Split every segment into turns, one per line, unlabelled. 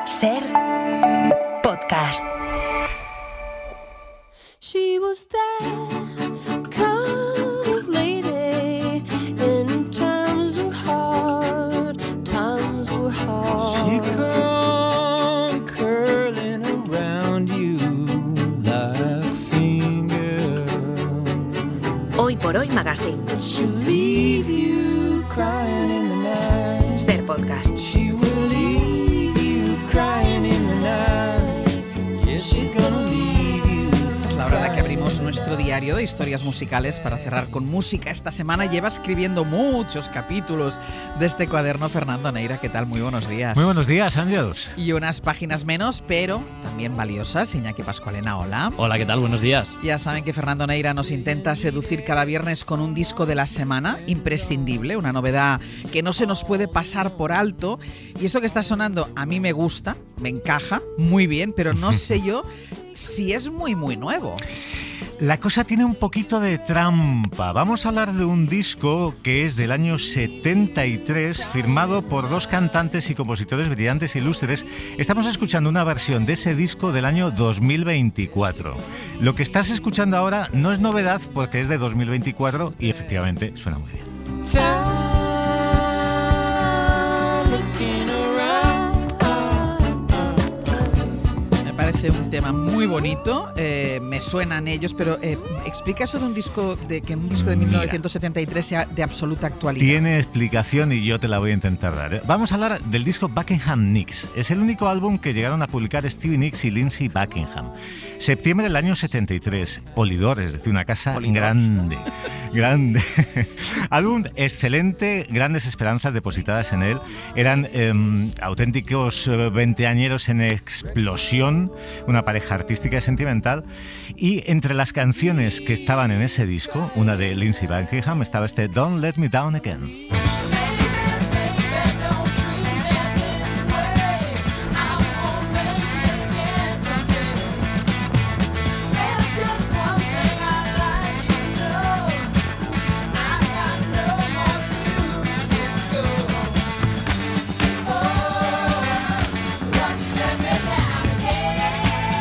Ser podcast.
She was that kind of lady, and times were hard, times were hard.
She come curling around you like fingers.
Hoy por Hoy Magazine.
She'll leave you crying in the night.
Ser podcast.
She will leave you crying in the night. Yes, she's gonna leave you.
Es la hora en la que abrimos nuestro diario de historias musicales para cerrar con música. Esta semana lleva escribiendo muchos capítulos de este cuaderno Fernando Neira. ¿Qué tal? Muy buenos días.
Muy buenos días, Ángels.
Y unas páginas menos, pero también valiosas. Iñaki Pascualena, hola.
Hola, ¿qué tal? Buenos días.
Ya saben que Fernando Neira nos intenta seducir cada viernes con un disco de la semana imprescindible, una novedad que no se nos puede pasar por alto. Y esto que está sonando a mí me gusta, me encaja muy bien, pero no sé yo si es muy nuevo.
La cosa tiene un poquito de trampa. Vamos a hablar de un disco que es del año 73, firmado por dos cantantes y compositores brillantes e ilustres. Estamos escuchando una versión de ese disco del año 2024. Lo que estás escuchando ahora no es novedad porque es de 2024 y efectivamente suena muy bien.
Parece un tema muy bonito, me suenan ellos, pero explica eso de un disco de 1973 sea de absoluta actualidad.
Tiene explicación y yo te la voy a intentar dar. Vamos a hablar del disco Buckingham Nicks. Es el único álbum que llegaron a publicar Stevie Nicks y Lindsey Buckingham. Septiembre del año 73. Polydor, es decir, una casa grande. Álbum excelente, grandes esperanzas depositadas en él. Eran auténticos veinteañeros en explosión, una pareja artística y sentimental. Y entre las canciones que estaban en ese disco, una de Lindsey Buckingham, estaba este Don't Let Me Down Again.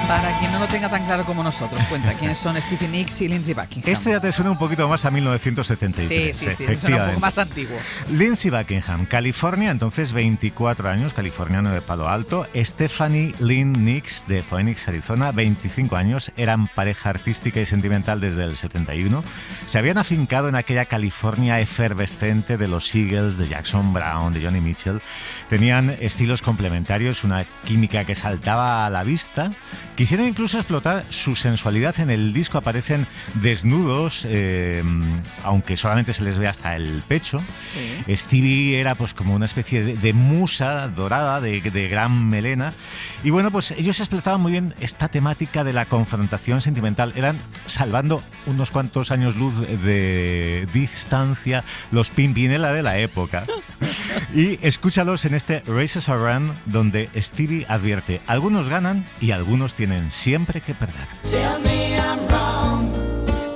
Para quien no lo tenga tan claro como nosotros, cuenta quiénes son Stevie Nicks y Lindsey Buckingham.
Este ya te suena un poquito más a 1973.
Sí, suena un poco más antiguo.
Lindsey Buckingham, California, entonces 24 años, californiano de Palo Alto. Stephanie Lynn Nicks, de Phoenix, Arizona, 25 años. Eran pareja artística y sentimental desde el 71. Se habían afincado en aquella California efervescente de los Eagles, de Jackson Browne, de Johnny Mitchell. Tenían estilos complementarios, una química que saltaba a la vista. Quisieron incluso explotar su sensualidad. En el disco aparecen desnudos, aunque solamente se les ve hasta el pecho. Sí. Stevie era pues como una especie de musa dorada, de gran melena. Y bueno, pues ellos explotaban muy bien esta temática de la confrontación sentimental. Eran, salvando unos cuantos años luz de distancia, los Pimpinela de la época. Y escúchalos en este Races Around, donde Stevie advierte: algunos ganan y algunos tienen siempre que perder.
Tell me I'm wrong,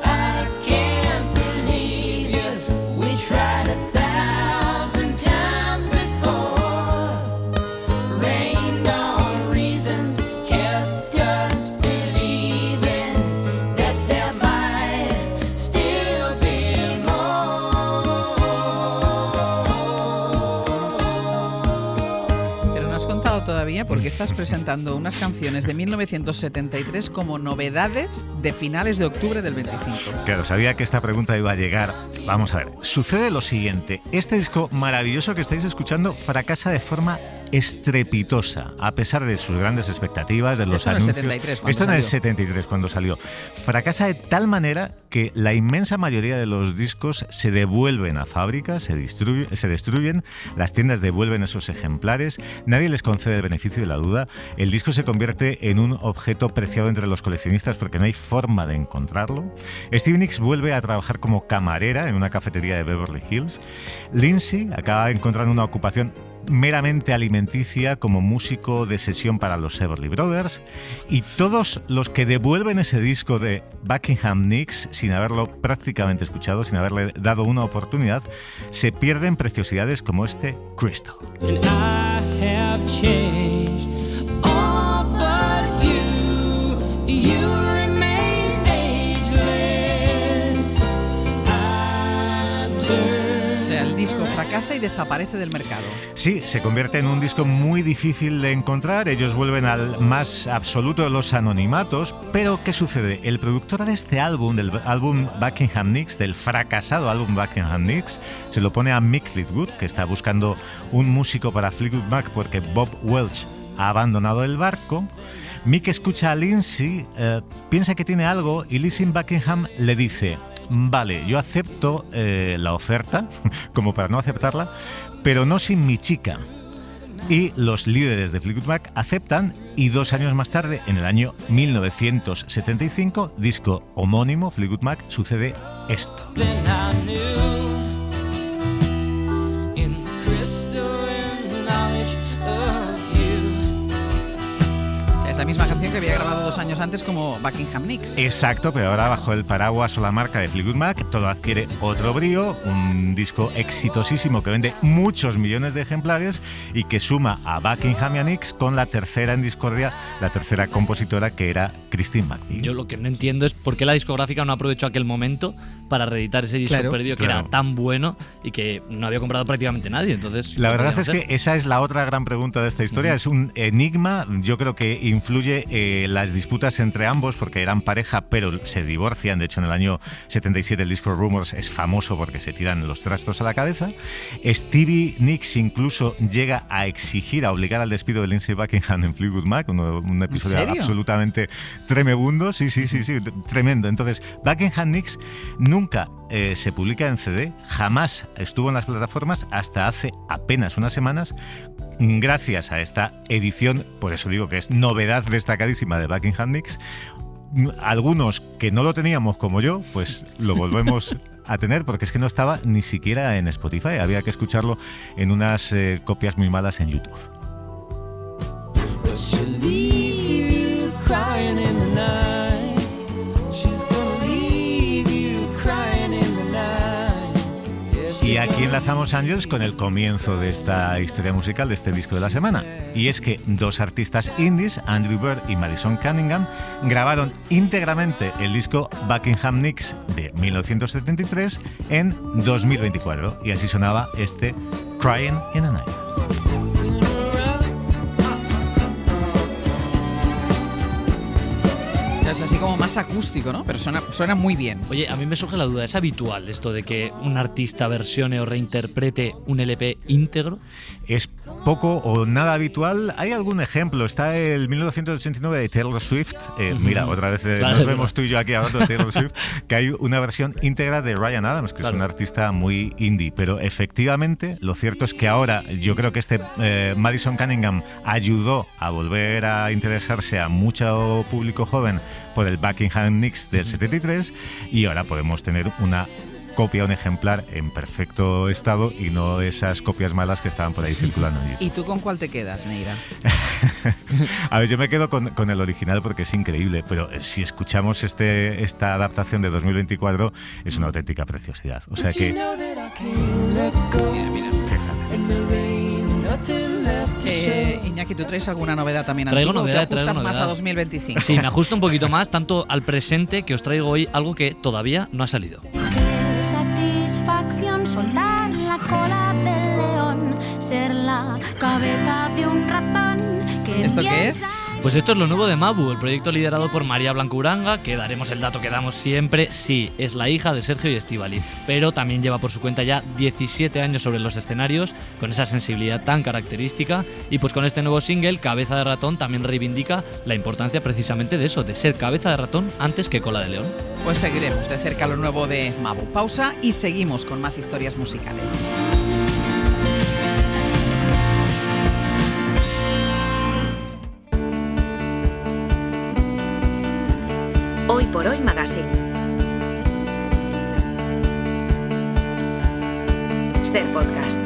I can't believe you. We tried 1,000 times before. Rained on reasons, kept us believing that there might still be more.
Pero no has contado todavía por qué estás presentando unas canciones de 1973 como novedades de finales de octubre del 25.
Claro, sabía que esta pregunta iba a llegar. Vamos a ver, sucede lo siguiente. Este disco maravilloso que estáis escuchando fracasa de forma estrepitosa, a pesar de sus grandes expectativas, de los anuncios. Esto en el 73, cuando salió. Fracasa de tal manera que la inmensa mayoría de los discos se devuelven a fábrica, se destruyen, las tiendas devuelven esos ejemplares, nadie les concede el beneficio de la duda, el disco se convierte en un objeto preciado entre los coleccionistas porque no hay forma de encontrarlo. Stevie Nicks vuelve a trabajar como camarera en una cafetería de Beverly Hills. Lindsey acaba encontrando una ocupación meramente alimenticia como músico de sesión para los Everly Brothers, y todos los que devuelven ese disco de Buckingham Nicks sin haberlo prácticamente escuchado, sin haberle dado una oportunidad, se pierden preciosidades como este Crystal.
And I have changed
fracasa y desaparece del mercado.
Sí, se convierte en un disco muy difícil de encontrar. Ellos vuelven al más absoluto de los anonimatos. Pero, ¿qué sucede? El productor de este álbum, del álbum Buckingham Nicks, del fracasado álbum Buckingham Nicks, se lo pone a Mick Fleetwood, que está buscando un músico para Fleetwood Mac porque Bob Welch ha abandonado el barco. Mick escucha a Lindsay, piensa que tiene algo y Lindsay Buckingham le dice: vale, yo acepto la oferta, como para no aceptarla, pero no sin mi chica. Y los líderes de Fleetwood Mac aceptan, y 2 años más tarde, en el año 1975, disco homónimo, Fleetwood Mac, sucede esto.
Then I knew in the crystalline knowledge of you.
O sea, es la misma canción que había grabado 2 años antes como Buckingham Nicks.
Exacto, pero ahora bajo el paraguas o la marca de Fleetwood Mac todo adquiere otro brío, un disco exitosísimo que vende muchos millones de ejemplares y que suma a Buckingham y a Nicks con la tercera en discordia, la tercera compositora, que era Christine McVie.
Yo lo que no entiendo es por qué la discográfica no aprovechó aquel momento para reeditar ese disco perdido que era tan bueno y que no había comprado prácticamente nadie. Entonces,
la verdad es que esa es la otra gran pregunta de esta historia. Es un enigma. Yo creo que influye las disputas entre ambos porque eran pareja pero se divorcian. De hecho, en el año 77 el disco Rumors es famoso porque se tiran los trastos a la cabeza. Stevie Nicks incluso llega a exigir, a obligar al despido de Lindsay Buckingham en Fleetwood Mac, un episodio absolutamente tremebundo. Sí, tremendo. Entonces, Buckingham Nicks nunca se publica en CD, jamás estuvo en las plataformas hasta hace apenas unas semanas, gracias a esta edición, por eso digo que es novedad destacadísima de Buckingham Nicks. Algunos que no lo teníamos como yo, pues lo volvemos a tener porque es que no estaba ni siquiera en Spotify, había que escucharlo en unas copias muy malas en YouTube.
She'll leave you crying in the night. She's gonna leave you crying in the night. Yes,
Y aquí enlazamos, Ángels, con el comienzo de esta historia musical, de este disco de la semana. Y es que 2 artistas indies, Andrew Bird y Madison Cunningham, grabaron íntegramente el disco Buckingham Nicks de 1973 en 2024. Y así sonaba este Crying in the Night.
Es así como más acústico, ¿no? Pero suena muy bien.
Oye, a mí me surge la duda, ¿es habitual esto de que un artista versione o reinterprete un LP íntegro?
Es poco o nada habitual. Hay algún ejemplo. Está el 1989 de Taylor Swift. Mira, otra vez
Claro,
nos vemos tú y yo aquí hablando de Taylor Swift, que hay una versión íntegra de Ryan Adams, que es un artista muy indie. Pero efectivamente, lo cierto es que ahora yo creo que este Madison Cunningham ayudó a volver a interesarse a mucho público joven por el Buckingham Nicks del 73 y ahora podemos tener una copia, un ejemplar en perfecto estado y no esas copias malas que estaban por ahí circulando.
¿Y tú con cuál te quedas, Neira?
A ver, yo me quedo con el original porque es increíble, pero si escuchamos esta adaptación de 2024 es una auténtica preciosidad. O sea que...
Mira. Iñaki, ¿tú traes alguna novedad también
Traigo
antigua
novedad,
o te ajustas
traigo
más
novedad.
a 2025?
Sí, me ajusto un poquito más, tanto al presente, que os traigo hoy algo que todavía no ha salido.
Qué satisfacción soltar la cola del león, ser la cabeza de un ratón que
¿Esto qué
piensa
es?
Pues esto es lo nuevo de Mabu, el proyecto liderado por María Blanco Uranga, que daremos el dato que damos siempre. Sí, es la hija de Sergio y Estíbaliz, pero también lleva por su cuenta ya 17 años sobre los escenarios, con esa sensibilidad tan característica, y pues con este nuevo single, Cabeza de Ratón, también reivindica la importancia precisamente de eso, de ser cabeza de ratón antes que cola de león.
Pues seguiremos de cerca lo nuevo de Mabu. Pausa y seguimos con más historias musicales.
Hoy por Hoy Magazine. Ser podcast.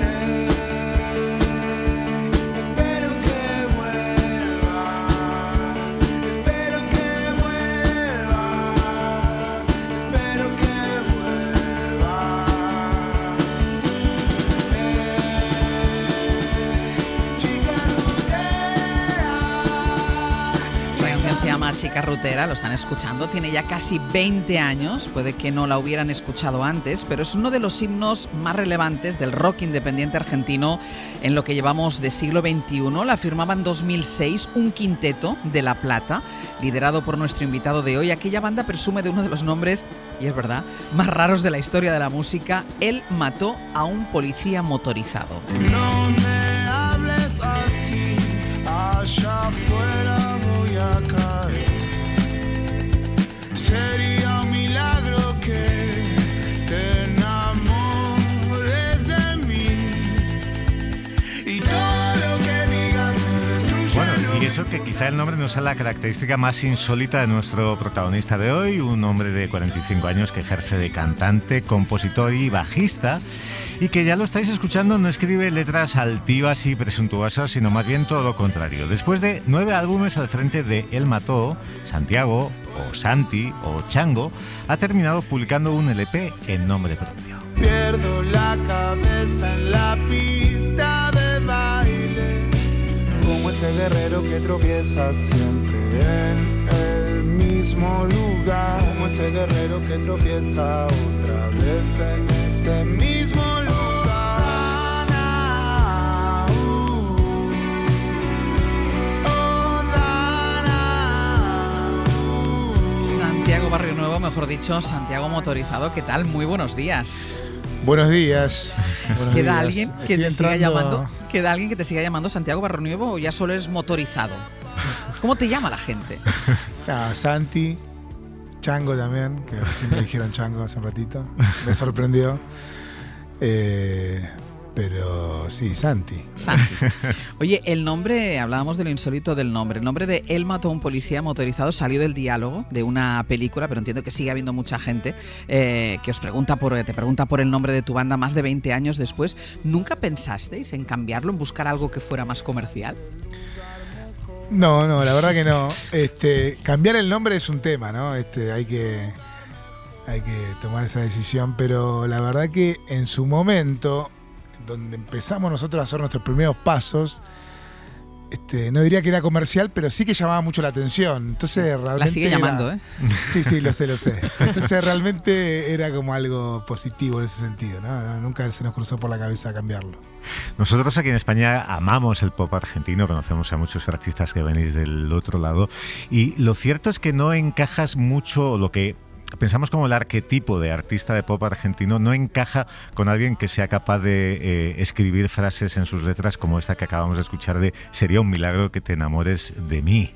canción se llama Chica Rutera, lo están escuchando, tiene ya casi 20 años, puede que no la hubieran escuchado antes, pero es uno de los himnos más relevantes del rock independiente argentino en lo que llevamos de siglo XXI. La firmaba en 2006 un quinteto de La Plata, liderado por nuestro invitado de hoy. Aquella banda presume de uno de los nombres, y es verdad, más raros de la historia de la música. Él mató a un policía motorizado.
No me hables así, allá afuera voy a caer. Sería un milagro que te enamores de mí. Y todo lo que digas me destruye.
Bueno, y eso que quizá el nombre no sea la característica más insólita de nuestro protagonista de hoy, un hombre de 45 años que ejerce de cantante, compositor y bajista, y que ya lo estáis escuchando, no escribe letras altivas y presuntuosas, sino más bien todo lo contrario. Después de 9 álbumes al frente de Él Mató, Santiago, o Santi, o Chango, ha terminado publicando un LP en nombre propio.
Pierdo la cabeza en la pista de baile, como ese guerrero que tropieza siempre en el mismo lugar, como ese guerrero que tropieza otra vez en ese mismo lugar. Dana, oh, Dana,
Santiago Barrio Nuevo, mejor dicho, Santiago Motorizado. ¿Qué tal? Muy buenos días.
Buenos días.
¿Queda alguien que
Estoy
te siga
entrando
llamando? ¿Queda alguien que te siga llamando Santiago Barrio Nuevo o ya solo es motorizado? ¿Cómo te llama la gente?
Santi, Chango también, que recién me dijeron Chango hace un ratito. Me sorprendió. Pero sí, Santi.
Santi. Oye, el nombre, hablábamos de lo insólito del nombre. El nombre de Él mató a un policía motorizado salió del diálogo de una película, pero entiendo que sigue habiendo mucha gente que te pregunta por el nombre de tu banda más de 20 años después. ¿Nunca pensasteis en cambiarlo, en buscar algo que fuera más comercial?
No, la verdad que no. Cambiar el nombre es un tema, ¿no? Hay que tomar esa decisión, pero la verdad que en su momento, donde empezamos nosotros a hacer nuestros primeros pasos, no diría que era comercial, pero sí que llamaba mucho la atención. Entonces realmente
La sigue llamando, ¿eh?
Sí, lo sé. Entonces realmente era como algo positivo en ese sentido, ¿no? Nunca se nos cruzó por la cabeza cambiarlo.
Nosotros aquí en España amamos el pop argentino, conocemos a muchos artistas que venís del otro lado, y lo cierto es que no encajas mucho lo que pensamos como el arquetipo de artista de pop argentino, no encaja con alguien que sea capaz de escribir frases en sus letras como esta que acabamos de escuchar de "sería un milagro que te enamores de mí".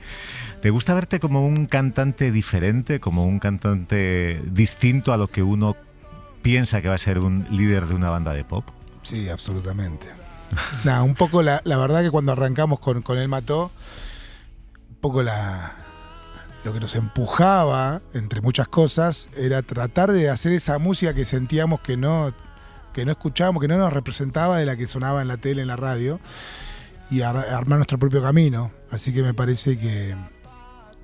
¿Te gusta verte como un cantante diferente, como un cantante distinto a lo que uno piensa que va a ser un líder de una banda de pop?
Sí, absolutamente. Un poco la verdad que cuando arrancamos con Él Mató, un poco lo que nos empujaba, entre muchas cosas, era tratar de hacer esa música que sentíamos que no escuchábamos, que no nos representaba de la que sonaba en la tele, en la radio, y armar nuestro propio camino. Así que me parece que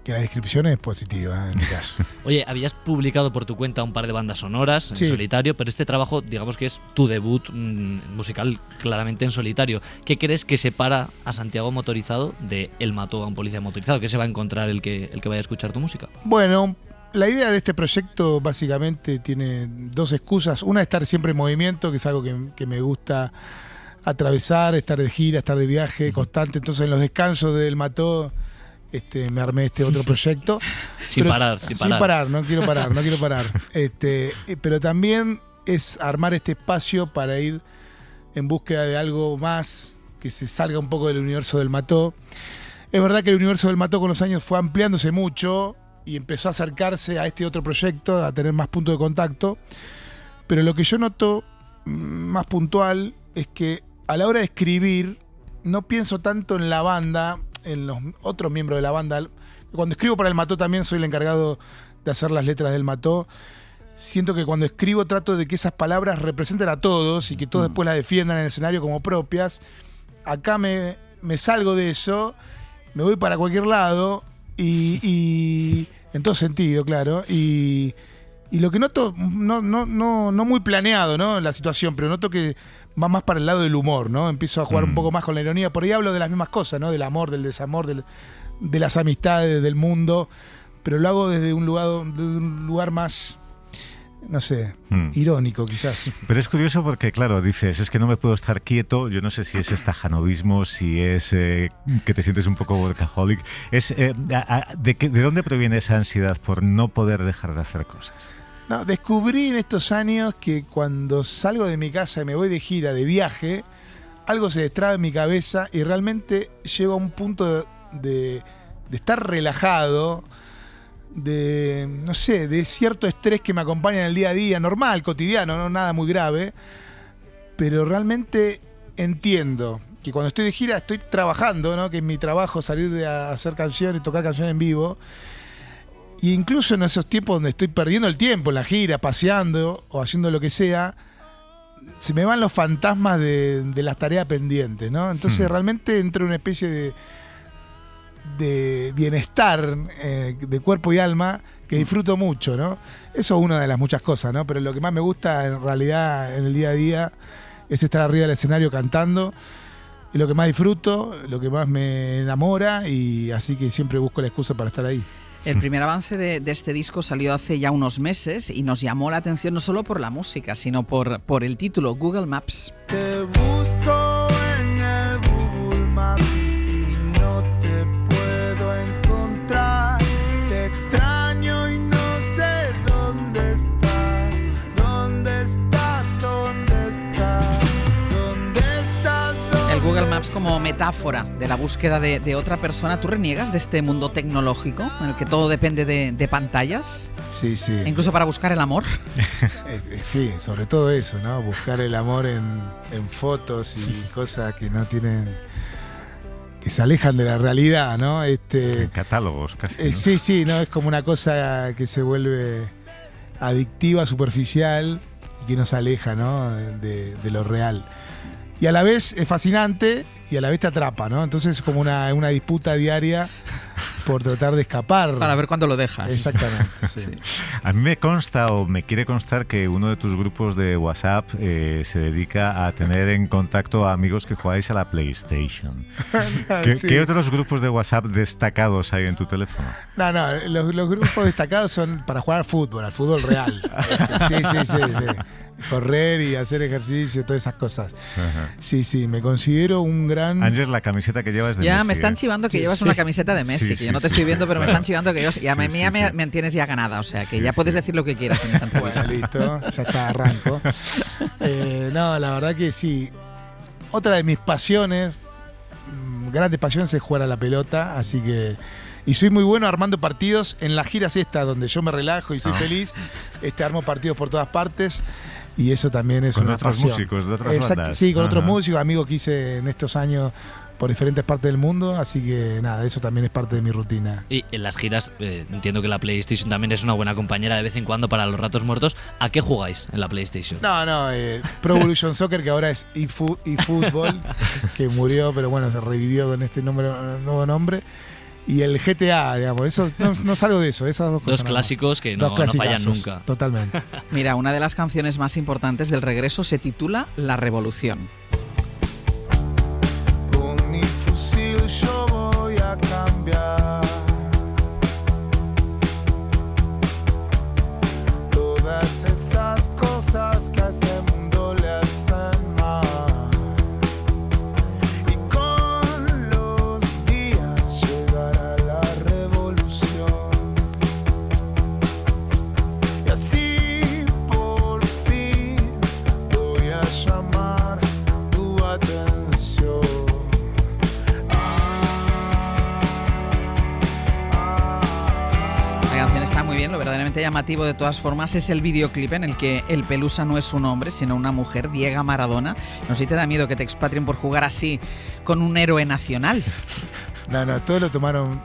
la descripción es positiva en mi caso.
Oye, habías publicado por tu cuenta un par de bandas sonoras en
Sí.
solitario, pero este trabajo, digamos que es tu debut musical claramente en solitario. ¿Qué crees que separa a Santiago Motorizado de Él mató a un policía motorizado? ¿Qué se va a encontrar el que vaya a escuchar tu música?
Bueno, la idea de este proyecto básicamente tiene dos excusas. Una es estar siempre en movimiento, que es algo que me gusta atravesar, estar de gira, estar de viaje constante. Entonces en los descansos de Él mató me armé este otro proyecto.
Sin parar.
No quiero parar. Pero también es armar este espacio para ir en búsqueda de algo más que se salga un poco del universo del Mató. Es verdad que el universo del Mató con los años fue ampliándose mucho y empezó a acercarse a este otro proyecto, a tener más puntos de contacto. Pero lo que yo noto más puntual es que a la hora de escribir no pienso tanto en la banda, en los otros miembros de la banda. Cuando escribo para El Mató también soy el encargado de hacer las letras del Mató. Siento que cuando escribo trato de que esas palabras representen a todos y que todos después las defiendan en el escenario como propias. Acá me salgo de eso, me voy para cualquier lado y en todo sentido, claro. Y lo que noto, no muy planeado, ¿no? La situación, pero noto que va más para el lado del humor, ¿no? Empiezo a jugar un poco más con la ironía. Por ahí hablo de las mismas cosas, ¿no? Del amor, del desamor, de las amistades, del mundo, pero lo hago desde un lugar más, no sé, irónico quizás.
Pero es curioso porque, claro, dices, es que no me puedo estar quieto. Yo no sé si es estajanovismo, si es que te sientes un poco workaholic. ¿De dónde proviene esa ansiedad por no poder dejar de hacer cosas?
No, descubrí en estos años que cuando salgo de mi casa y me voy de gira, de viaje, algo se destraba en mi cabeza y realmente llego a un punto de estar relajado, no sé, de cierto estrés que me acompaña en el día a día, normal, cotidiano, no nada muy grave, pero realmente entiendo que cuando estoy de gira estoy trabajando, ¿no? Que es mi trabajo salir a hacer canciones, tocar canciones en vivo. Y incluso en esos tiempos donde estoy perdiendo el tiempo en la gira, paseando o haciendo lo que sea, se me van los fantasmas de las tareas pendientes, ¿no? Entonces realmente entro en una especie de bienestar de cuerpo y alma que disfruto mucho, ¿no? Eso es una de las muchas cosas, ¿no? Pero lo que más me gusta en realidad en el día a día es estar arriba del escenario cantando. Es lo que más disfruto, lo que más me enamora, y así que siempre busco la excusa para estar ahí.
El primer avance de este disco salió hace ya unos meses y nos llamó la atención no solo por la música, sino por el título, Google Maps.
Te busco en el Google Maps y no te puedo encontrar. Te extraño y no sé dónde estás. ¿Dónde estás? ¿Dónde estás? ¿Dónde estás?
El Google Maps como metáfora de la búsqueda de otra persona. ¿Tú reniegas de este mundo tecnológico en el que todo depende de pantallas?
Sí, sí.
E incluso para buscar el amor.
Sí, sobre todo eso, ¿no? Buscar el amor en fotos y cosas que no tienen, que se alejan de la realidad, ¿no?
En catálogos casi, ¿no?
Sí, no, es como una cosa que se vuelve adictiva, superficial y que nos aleja, ¿no? de lo real. Y a la vez es fascinante y a la vez te atrapa, ¿no? Entonces es como una disputa diaria por tratar de escapar.
Para ver cuándo lo dejas.
Exactamente, sí.
A mí me consta o me quiere constar que uno de tus grupos de WhatsApp se dedica a tener en contacto a amigos que jugáis a la PlayStation. ¿Qué otros grupos de WhatsApp destacados hay en tu teléfono?
No, los grupos destacados son para jugar al fútbol real. Sí. Correr y hacer ejercicio, todas esas cosas.
Ajá.
Sí, me considero un gran...
Ángel, la camiseta que llevas de
ya
Messi.
Me están chivando que llevas una camiseta de Messi, que yo no te estoy viendo, pero me están chivando que llevas... Y a mí me tienes ya ganada, o sea, que ya puedes decir lo que quieras en esta entrevista.
Bueno, listo, ya está, arranco. No, la verdad que sí. Otra de mis pasiones, grandes pasiones, es jugar a la pelota, así que... Y soy muy bueno armando partidos en las giras estas, donde yo me relajo y soy feliz. Armo partidos por todas partes. Y eso también es una pasión.
Con otros músicos de otras bandas.
Sí, con otros músicos, amigos que hice en estos años por diferentes partes del mundo, así que nada, eso también es parte de mi rutina.
Y en las giras, entiendo que la PlayStation también es una buena compañera de vez en cuando para los ratos muertos. ¿A qué jugáis en la PlayStation?
No, Pro Evolution Soccer, que ahora es eFootball, que murió, pero bueno, se revivió con este nuevo nombre. Y el GTA, digamos, eso no salgo de eso, esas dos cosas.
Dos clásicos que no fallan nunca.
Totalmente.
Mira, una de las canciones más importantes del regreso se titula La Revolución.
Con mi fusil yo voy a cambiar todas esas cosas que a este mundo le hacen mal. Y con los días llegará la revolución. Y así por fin voy a llamar tu atención.
La canción está muy bien, lo verdaderamente llamativo de todas formas es el videoclip en el que el Pelusa no es un hombre, sino una mujer, Diego Maradona. No sé si te da miedo que te expatrien por jugar así con un héroe nacional.
No, todos lo tomaron...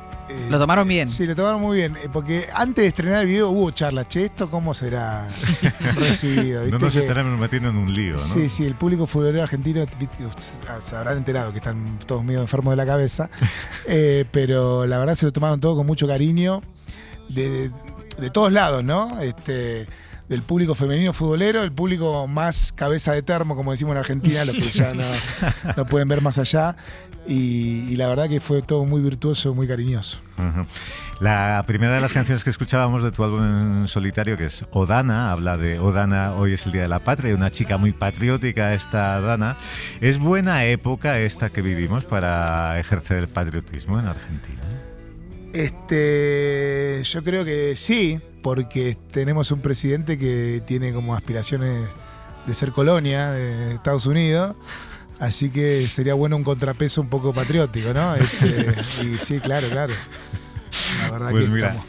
¿Lo tomaron bien?
Sí, lo tomaron muy bien, porque antes de estrenar el video hubo charlas. Che, ¿esto cómo será recibido?
No nos estaremos metiendo en un lío, ¿no?
Sí, el público futbolero argentino se habrán enterado que están todos medio enfermos de la cabeza, pero la verdad se lo tomaron todo con mucho cariño, de todos lados, ¿no? del público femenino futbolero, el público más cabeza de termo, como decimos en Argentina, los que ya no pueden ver más allá. Y la verdad que fue todo muy virtuoso, muy cariñoso.
Uh-huh. La primera de las canciones que escuchábamos de tu álbum en solitario, que es Odana, habla de Odana, hoy es el Día de la Patria, una chica muy patriótica esta Dana. ¿Es buena época esta que vivimos para ejercer el patriotismo en Argentina?
Yo creo que sí, porque tenemos un presidente que tiene como aspiraciones de ser colonia de Estados Unidos. Así que sería bueno un contrapeso un poco patriótico, ¿no? Y sí, claro. La verdad
pues
que
mira,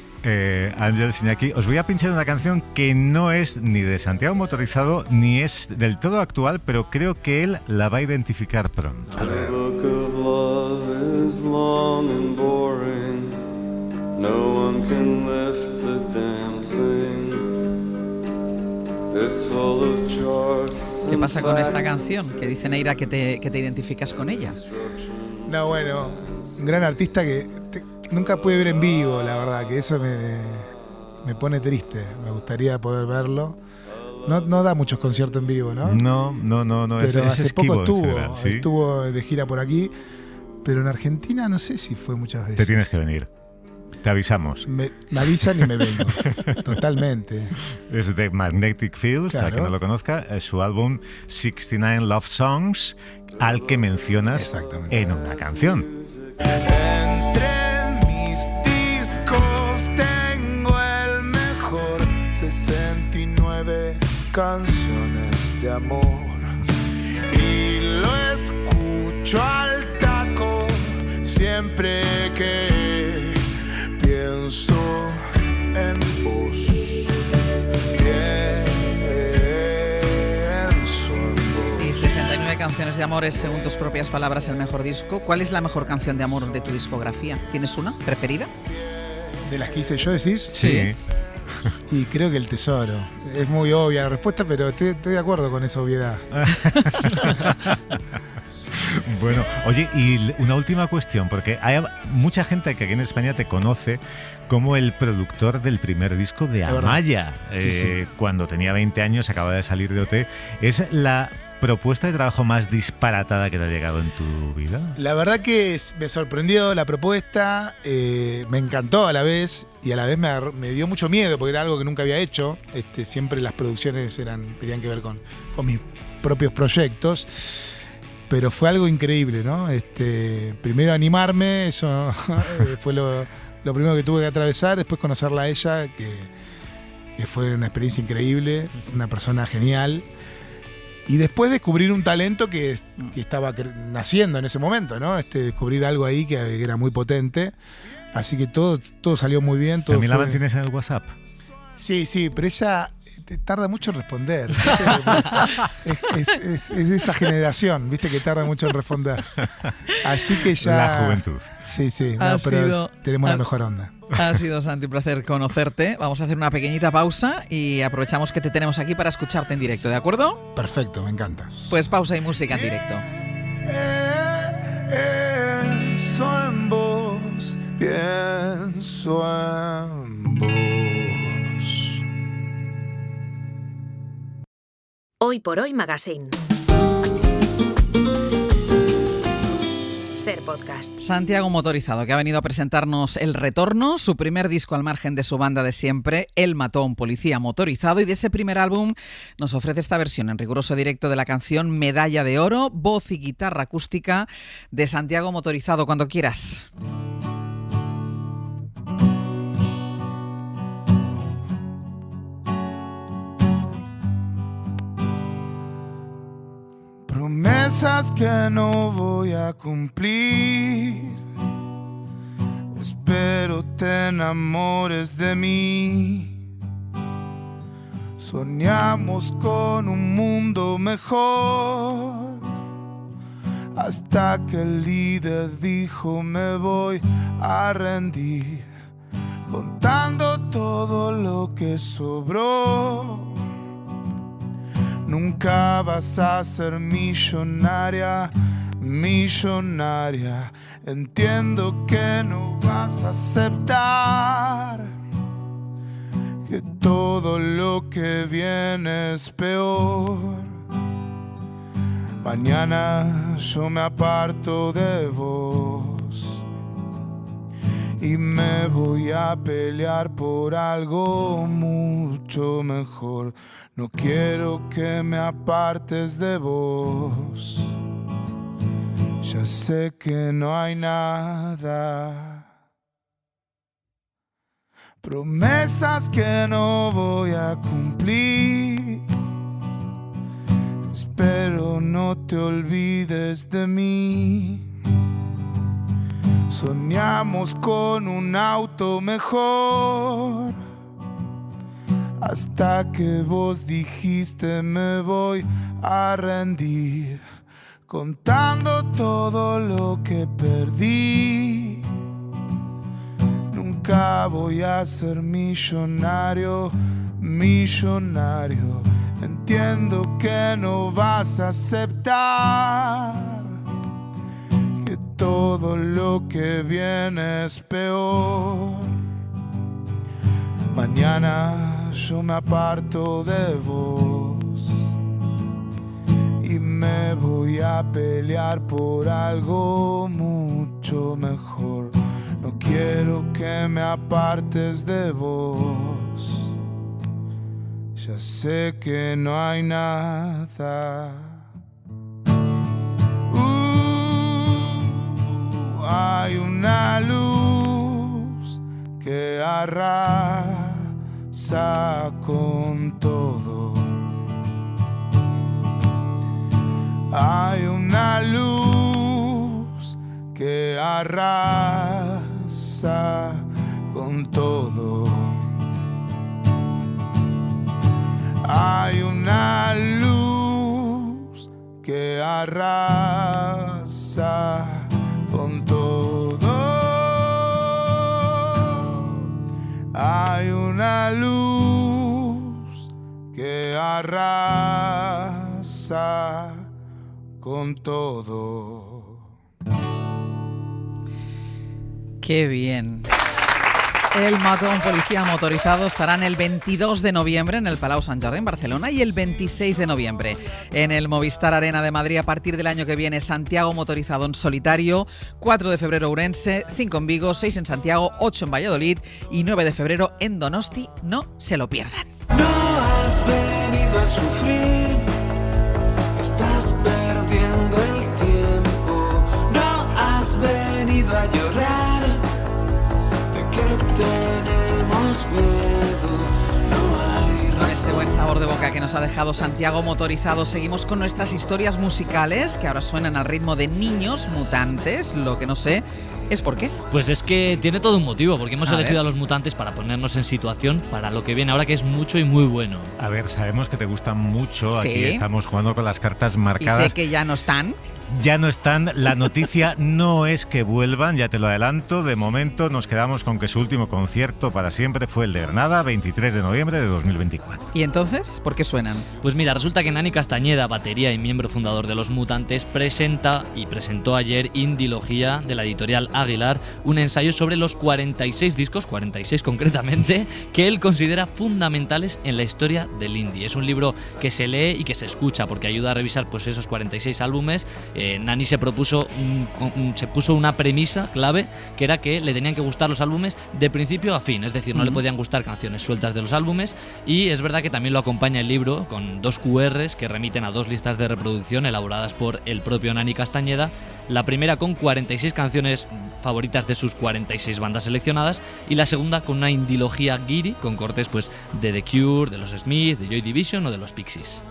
Ángel Iñaki, os voy a pinchar una canción que no es ni de Santiago Motorizado ni es del todo actual, pero creo que él la va a identificar pronto.
A ver.
The book of love is long and boring. No one can lift the damn thing. It's full of charts.
¿Qué pasa con esta canción? Que dice Neira que te identificas con ella.
No, bueno, un gran artista que nunca pude ver en vivo, la verdad, que eso me pone triste. Me gustaría poder verlo. No da muchos conciertos en vivo, ¿no?
No.
Pero
es
hace
esquivo
poco
en general, ¿sí?
estuvo de gira por aquí, pero en Argentina no sé si fue muchas veces.
Te tienes que venir. Te avisamos.
Me avisan y me vengo. Totalmente.
Es de Magnetic Field,
Claro.
para quien no lo conozca, es su álbum 69 Love Songs, al que mencionas
Exactamente.
en una canción.
Entre mis discos tengo el mejor 69 canciones de amor y lo escucho al taco siempre que pienso en vos. Pienso en vos.
Sí, 69 canciones de amor es, según tus propias palabras, el mejor disco. ¿Cuál es la mejor canción de amor de tu discografía? ¿Tienes una preferida?
De las que hice yo, decís.
Sí.
Y creo que El Tesoro. Es muy obvia la respuesta, pero estoy de acuerdo con esa obviedad.
Bueno, oye, y una última cuestión, porque hay mucha gente que aquí en España te conoce como el productor del primer disco de
verdad.
Amaya.
Sí.
Cuando tenía 20 años, acaba de salir de OT. ¿Es la propuesta de trabajo más disparatada que te ha llegado en tu vida?
La verdad que me sorprendió la propuesta, me encantó a la vez y a la vez me dio mucho miedo porque era algo que nunca había hecho. Siempre las producciones tenían que ver con mis propios proyectos. Pero fue algo increíble, ¿no? Primero animarme, eso fue lo primero que tuve que atravesar, después conocerla a ella, que fue una experiencia increíble, una persona genial. Y después descubrir un talento que estaba naciendo en ese momento, ¿no? Descubrir algo ahí que era muy potente. Así que todo salió muy bien. Todo
¿También la
fue...
mantienes en el WhatsApp?
Sí, pero ella tarda mucho en responder. es de esa generación, viste, que tarda mucho en responder. Así que ya...
La juventud.
Sí, tenemos la mejor onda.
Ha sido, Santi, un placer conocerte. Vamos a hacer una pequeñita pausa y aprovechamos que te tenemos aquí para escucharte en directo, ¿de acuerdo?
Perfecto, me encanta.
Pues pausa y música en directo.
Pienso en vos, pienso en vos.
Hoy por Hoy Magazine. Ser Podcast.
Santiago Motorizado, que ha venido a presentarnos El Retorno, su primer disco al margen de su banda de siempre, El mató a un policía motorizado, y de ese primer álbum nos ofrece esta versión en riguroso directo de la canción Medalla de Oro, voz y guitarra acústica de Santiago Motorizado, cuando quieras.
Promesas que no voy a cumplir. Espero te enamores de mí. Soñamos con un mundo mejor. Hasta que el líder dijo me voy a rendir. Contando todo lo que sobró. Nunca vas a ser millonaria, millonaria. Entiendo que no vas a aceptar que todo lo que viene es peor. Mañana yo me aparto de vos y me voy a pelear por algo mucho mejor. No quiero que me apartes de vos. Ya sé que no hay nada. Promesas que no voy a cumplir. Espero no te olvides de mí. Soñamos con un auto mejor, hasta que vos dijiste me voy a rendir, contando todo lo que perdí. Nunca voy a ser millonario, millonario. Entiendo que no vas a aceptar que todo lo que viene es peor. Mañana yo me aparto de vos y me voy a pelear por algo mucho mejor. No quiero que me apartes de vos. Ya sé que no hay nada. Hay una luz que arrasa con todo. Hay una luz que arrasa con todo. Hay una luz que arrasa con todo. Hay una luz que arrasa con todo.
¡Qué bien! El Mató a un policía motorizado estarán el 22 de noviembre en el Palau Sant Jordi en Barcelona y el 26 de noviembre en el Movistar Arena de Madrid. A partir del año que viene, Santiago motorizado en solitario, 4 de febrero Ourense, 5 en Vigo, 6 en Santiago, 8 en Valladolid y 9 de febrero en Donosti. No se lo pierdan.
No has venido a sufrir, estás perdiendo el tiempo. No has venido a llorar, de que tenemos miedo. No hay
Con este buen sabor de boca que nos ha dejado Santiago motorizado, seguimos con nuestras historias musicales que ahora suenan al ritmo de Niños Mutantes. Lo que no sé es por qué.
Pues es que tiene todo un motivo, porque hemos elegido a Los Mutantes para ponernos en situación para lo que viene ahora, que es mucho y muy bueno.
A ver, sabemos que te gustan mucho.
Sí.
Aquí estamos jugando con las cartas
Y
marcadas.
sé que ya no están.
Ya no están. La noticia no es que vuelvan, ya te lo adelanto. De momento nos quedamos con que su último concierto para siempre fue el de Granada, 23 de noviembre de 2024.
¿Y entonces por qué suenan?
Pues mira, resulta que Nani Castañeda, batería y miembro fundador de Los Mutantes, presentó ayer Indilogía, de la editorial Aguilar, un ensayo sobre los 46 discos, 46 concretamente, que él considera fundamentales en la historia del indie. Es un libro que se lee y que se escucha porque ayuda a revisar pues esos 46 álbumes. Nani se puso una premisa clave, que era que le tenían que gustar los álbumes de principio a fin, es decir, no le podían gustar canciones sueltas de los álbumes. Y es verdad que también lo acompaña el libro con 2 QRs que remiten a 2 listas de reproducción elaboradas por el propio Nani Castañeda. La primera con 46 canciones favoritas de sus 46 bandas seleccionadas y la segunda con una indilogía guiri con cortes pues de The Cure, de los Smith, de Joy Division o de los Pixies.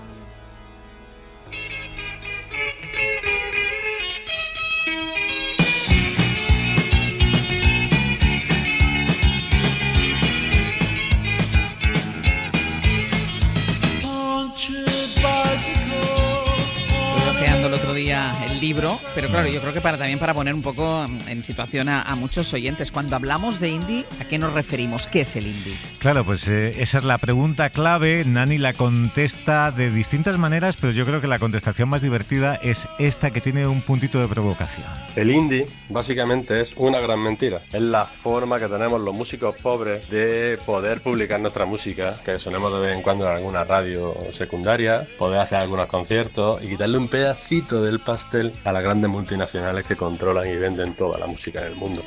El otro día el libro, pero claro, yo creo que también para poner un poco en situación a muchos oyentes, cuando hablamos de indie, ¿a qué nos referimos? ¿Qué es el indie?
Claro, pues esa es la pregunta clave. Nani la contesta de distintas maneras, pero yo creo que la contestación más divertida es esta, que tiene un puntito de provocación.
El indie básicamente es una gran mentira. Es la forma que tenemos los músicos pobres de poder publicar nuestra música, que sonemos de vez en cuando en alguna radio secundaria, poder hacer algunos conciertos y quitarle un pedacito del pastel a las grandes multinacionales que controlan y venden toda la música en el mundo.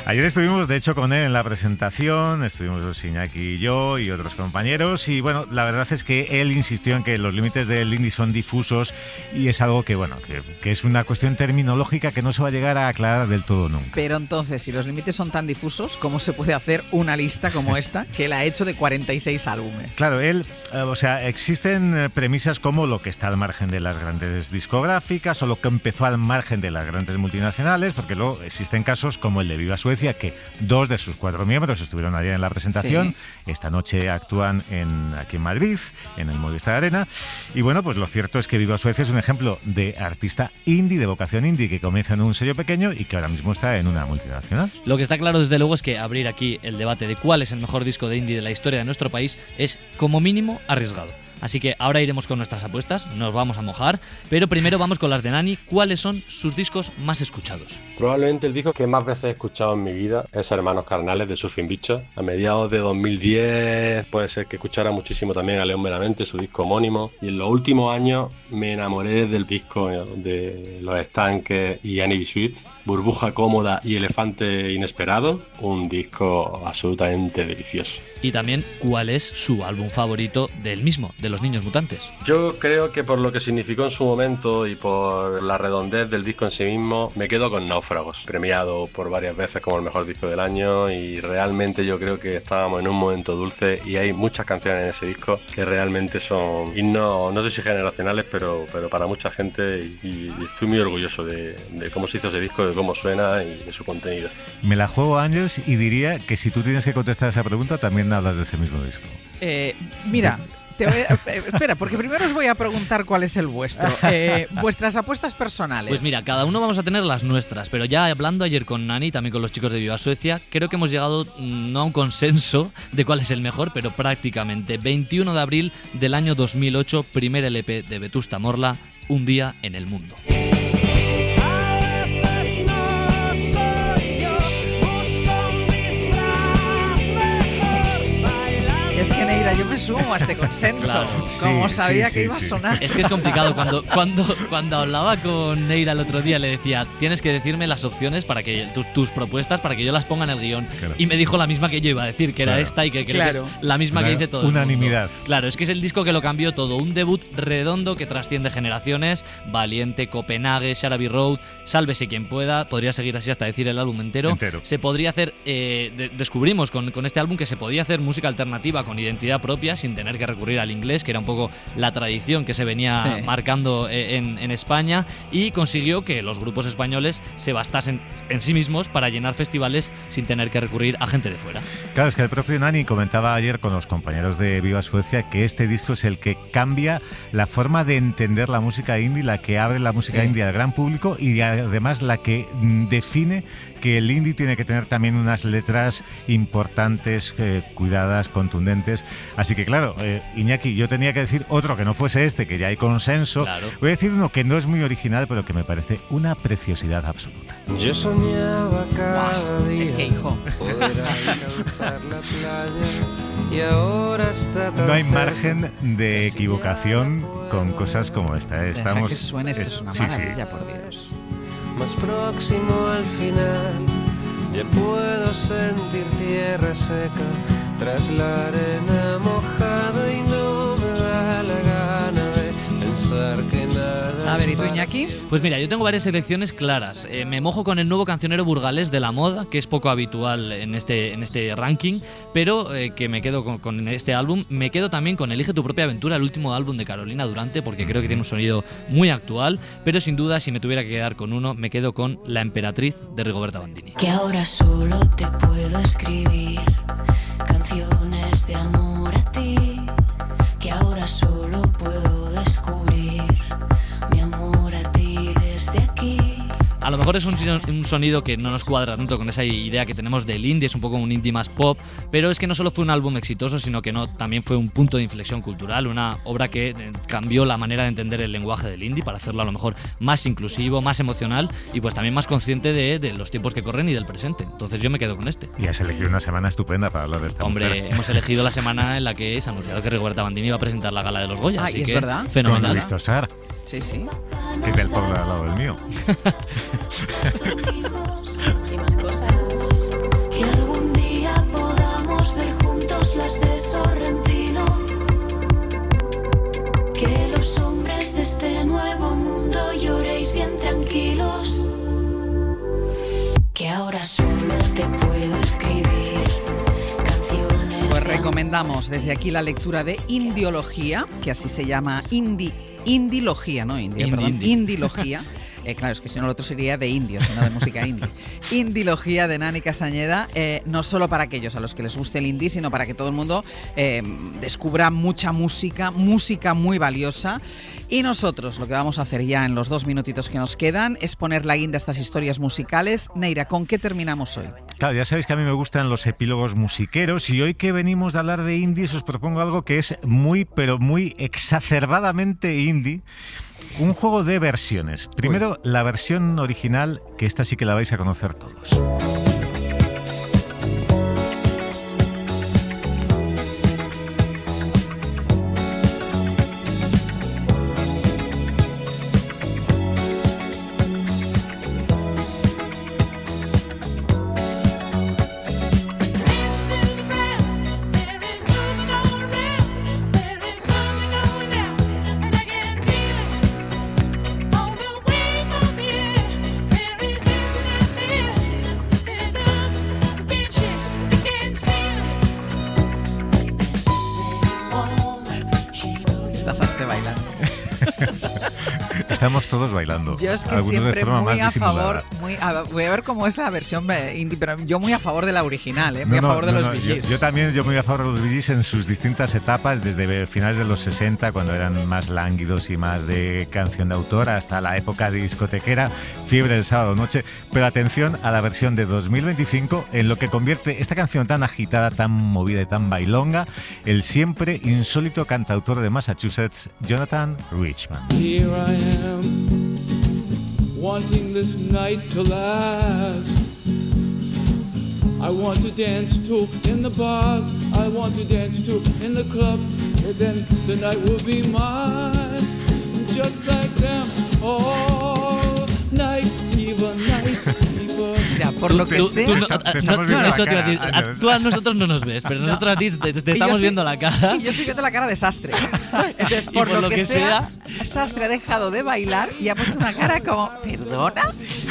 Ayer estuvimos, de hecho, con él en la presentación, estuvimos Iñaki y yo y otros compañeros, y bueno, la verdad es que él insistió en que los límites del indie son difusos y es algo que, bueno, que es una cuestión terminológica que no se va a llegar a aclarar del todo nunca.
Pero entonces, si los límites son tan difusos, ¿cómo se puede hacer una lista como esta, que él ha hecho de 46 álbumes?
Claro, existen premisas como lo que está al margen de las grandes discográficas o lo que empezó al margen de las grandes multinacionales, porque luego existen casos como el de Viva Suecia, que 2 de sus 4 miembros estuvieron ayer en la presentación. Sí. Esta noche actúan aquí en Madrid, en el Movistar Arena. Y bueno, pues lo cierto es que Viva Suecia es un ejemplo de artista indie, de vocación indie, que comienza en un sello pequeño y que ahora mismo está en una multinacional.
Lo que está claro, desde luego, es que abrir aquí el debate de cuál es el mejor disco de indie de la historia de nuestro país es, como mínimo, arriesgado. Así que ahora iremos con nuestras apuestas, nos vamos a mojar, pero primero vamos con las de Nani. ¿Cuáles son sus discos más escuchados?
Probablemente el disco que más veces he escuchado en mi vida es Hermanos Carnales, de Surfing Bichos. A mediados de 2010 puede ser que escuchara muchísimo también a León Meramente, su disco homónimo, y en los últimos años me enamoré del disco de Los Estanques y Annie B. Sweet, Burbuja Cómoda y Elefante Inesperado, un disco absolutamente delicioso.
Y también, ¿cuál es su álbum favorito del mismo, de Los Niños Mutantes?
Yo creo que por lo que significó en su momento y por la redondez del disco en sí mismo, me quedo con Náufragos, premiado por varias veces como el mejor disco del año, y realmente yo creo que estábamos en un momento dulce y hay muchas canciones en ese disco que realmente son himnos, no sé si generacionales, pero para mucha gente, y estoy muy orgulloso de cómo se hizo ese disco, de cómo suena y de su contenido.
Me la juego, Ángels, y diría que si tú tienes que contestar esa pregunta, también hablas de ese mismo disco.
Mira... espera, porque primero os voy a preguntar cuál es el vuestro. Vuestras apuestas personales.
Pues mira, cada uno vamos a tener las nuestras, pero ya hablando ayer con Nani, también con los chicos de Viva Suecia, creo que hemos llegado no a un consenso de cuál es el mejor, pero prácticamente. 21 de abril del año 2008, primer LP de Vetusta Morla, Un día en el mundo.
Es que, Neira, yo me sumo a este consenso, claro. Como sabía que iba a sonar.
Es que es complicado. Cuando hablaba con Neira el otro día, le decía, tienes que decirme las opciones para que tus propuestas, para que yo las ponga en el guión. Claro. Y me dijo la misma que yo iba a decir, que era esta, y que creo que es la misma que dice todo el mundo.
Unanimidad.
Claro, es que es el disco que lo cambió todo. Un debut redondo que trasciende generaciones. Valiente, Copenhague, Sharaby Road, Sálvese quien pueda. Podría seguir así hasta decir el álbum entero. Se podría hacer... descubrimos con este álbum que se podía hacer música alternativa con identidad propia, sin tener que recurrir al inglés, que era un poco la tradición que se venía marcando en España, y consiguió que los grupos españoles se bastasen en sí mismos para llenar festivales sin tener que recurrir a gente de fuera.
Claro, es que el propio Nani comentaba ayer con los compañeros de Viva Suecia que este disco es el que cambia la forma de entender la música indie, la que abre la música indie al gran público, y además la que define que el indie tiene que tener también unas letras importantes, cuidadas, contundentes. Así que claro, Iñaki, yo tenía que decir otro que no fuese este, que ya hay consenso. Claro. Voy a decir uno que no es muy original, pero que me parece una preciosidad absoluta.
Yo soñaba cada día,
es que, hijo,
poder alcanzar la playa, y ahora está tan
no hay margen de equivocación con cosas como esta.
Estamos... Deja que suene, esto es una maravilla, por Dios.
Más próximo al final, ya puedo sentir tierra seca tras la arena mojada, y no me da la gana de pensar que nada.
A ver, ¿y tú, Iñaki?
Pues mira, yo tengo varias selecciones claras. Me mojo con el nuevo cancionero burgalés de La Moda, que es poco habitual en este ranking, pero que me quedo con este álbum. Me quedo también con Elige tu propia aventura, el último álbum de Carolina Durante, porque creo que tiene un sonido muy actual, pero sin duda, si me tuviera que quedar con uno, me quedo con La Emperatriz, de Rigoberta Bandini.
Que ahora solo te puedo escribir canciones de amor a ti, que ahora solo puedo descubrir mi amor a ti desde aquí.
A lo mejor es un sonido que no nos cuadra tanto con esa idea que tenemos del indie, es un poco un indie más pop, pero es que no solo fue un álbum exitoso, sino que también fue un punto de inflexión cultural, una obra que cambió la manera de entender el lenguaje del indie para hacerlo a lo mejor más inclusivo, más emocional y pues también más consciente de los tiempos que corren y del presente. Entonces yo me quedo con este.
Y has elegido una semana estupenda para hablar de esta mujer.
Hombre, hemos elegido la semana en la que se ha anunciado que Rigoberta Bandini va a presentar la gala de los Goya, así
¿y es
que
verdad?
fenomenal.
Con Luis Tosar,
Sí, sí.
que es del pueblo al lado del mío.
Y más cosas. Que algún día podamos ver juntos las de Sorrentino. Que los hombres de este nuevo mundo lloréis bien tranquilos. Que ahora solo te puedo escribir canciones.
Pues recomendamos desde aquí la lectura de Indiología, que así se llama Indilogía, no India, perdón, Indilogía. Claro, es que si no, lo otro sería de indios, sino de música indie. Indilogía de Nani Castañeda, no solo para aquellos a los que les guste el indie, sino para que todo el mundo descubra mucha música muy valiosa. Y nosotros lo que vamos a hacer ya en los 2 minutitos que nos quedan es poner la guinda a estas historias musicales. Neira, ¿con qué terminamos hoy?
Claro, ya sabéis que a mí me gustan los epílogos musiqueros y hoy que venimos de hablar de indies os propongo algo que es muy, pero muy exacerbadamente indie. Un juego de versiones. Primero, la versión original, que esta sí que la vais a conocer todos. Estamos todos bailando.
Yo es que
algunos
siempre
de forma
muy
más
a favor,
disimulada.
voy a ver cómo es la versión indie, pero yo muy a favor de la original, muy a favor de los Bee Gees.
Yo también, yo muy a favor de los Bee Gees en sus distintas etapas, desde finales de los 60, cuando eran más lánguidos y más de canción de autor, hasta la época discotequera, fiebre del sábado noche. Pero atención a la versión de 2025, en lo que convierte esta canción tan agitada, tan movida y tan bailonga, el siempre insólito cantautor de Massachusetts, Jonathan Richman.
Here I am, wanting this night to last. I want to dance too in the bars, I want to dance too in the clubs, and then the night will be mine, just like them. Oh, night fever, night fever.
Mira, por lo que sé...
Eso te iba a decir, tú a nosotros no nos ves, pero nosotros a ti te estamos viendo la cara.
Y yo estoy viendo la cara de Sastre. Entonces, por lo que sea, Sastre ha dejado de bailar y ha puesto una cara como, ¿perdona?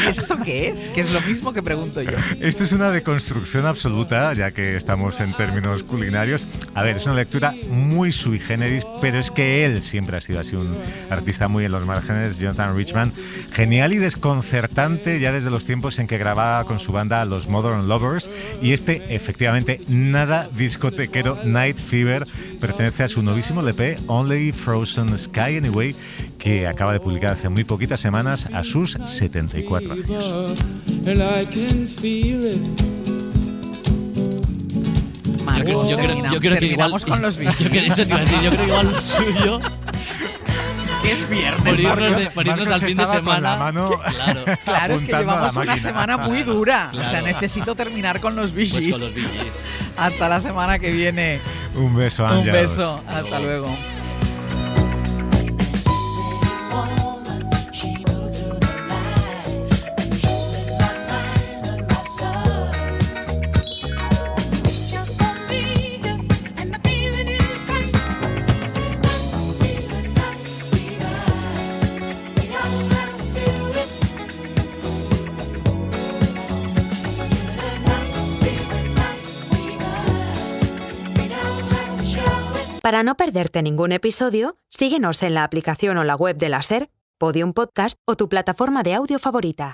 ¿Esto qué es? Que es lo mismo que pregunto yo.
Esto es una deconstrucción absoluta, ya que estamos en términos culinarios. A ver, es una lectura muy sui generis, pero es que él siempre ha sido así un artista muy en los márgenes, Jonathan Richman. Genial y desconcertante ya desde los tiempos en que grababa con su banda Los Modern Lovers, y este, efectivamente, nada discotequero, Night Fever, pertenece a su novísimo LP Only Frozen Sky Anyway, que acaba de publicar hace muy poquitas semanas a sus 74 años.
Marcos, yo creo que igual
con los Bee Gees.
yo creo que igual lo suyo
que es viernes,
por irnos al fin de semana.
Claro, es que llevamos una semana muy dura.
Claro.
O sea, necesito terminar con los Bee Gees.
Pues con los Bee Gees.
Hasta la semana que viene.
Un beso,
Un
Ángelos.
beso. Hasta luego.
Para no perderte ningún episodio, síguenos en la aplicación o la web de la SER, Podium Podcast o tu plataforma de audio favorita.